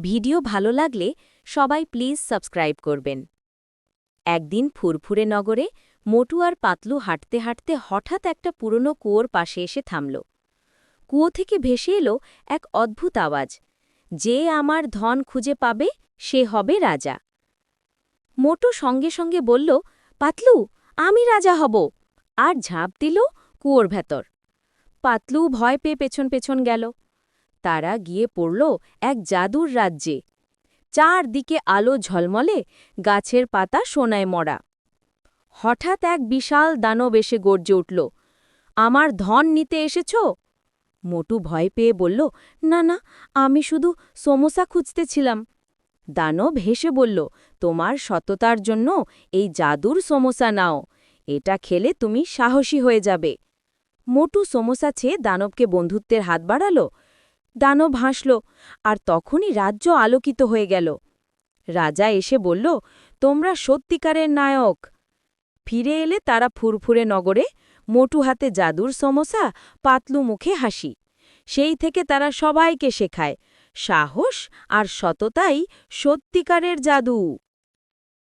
Video ভালো লাগলে সবাই প্লিজ সাবস্ক্রাইব করবেন। একদিন ফুরফুরে নগরে মোটু আর পাতলু হাঁটতে হাঁটতে হঠাৎ একটা পুরনো কুয়োর পাশে এসে থামল। কুয়ো থেকে ভেসে এলো এক অদ্ভুত আওয়াজ, যে আমার ধন খুঁজে পাবে সে হবে রাজা। মোটু সঙ্গে সঙ্গে বলল, পাতলু, আমি রাজা হব, আর ঝাঁপ দিল কুয়োর ভেতর। পাতলু ভয় পেয়ে পেছন পেছন গেল। তারা গিয়ে পড়ল এক জাদুর রাজ্যে। চারদিকে আলো ঝলমলে, গাছের পাতা সোনায় মরা। হঠাৎ এক বিশাল দানব এসে গর্জে উঠল, আমার ধন নিতে এসেছ? মোটু ভয় পেয়ে বলল, না না, আমি শুধু সমোসা খুঁজতেছিলাম। দানব হেসে বলল, তোমার সততার জন্য এই জাদুর সমোসা নাও, এটা খেলে তুমি সাহসী হয়ে যাবে। মোটু সমোসা চেয়ে দানবকে বন্ধুত্বের হাত বাড়াল। দানব হাসল, আর তখনই রাজ্য আলোকিত হয়ে গেল। রাজা এসে বলল, তোমরা সত্যিকারের নায়ক। ফিরে এলে তারা ফুরফুরে নগরে, মোটু হাতে জাদুর সমোসা, পাতলু মুখে হাসি। সেই থেকে তারা সবাইকে শেখায়, সাহস আর সততাই সত্যিকারের জাদু।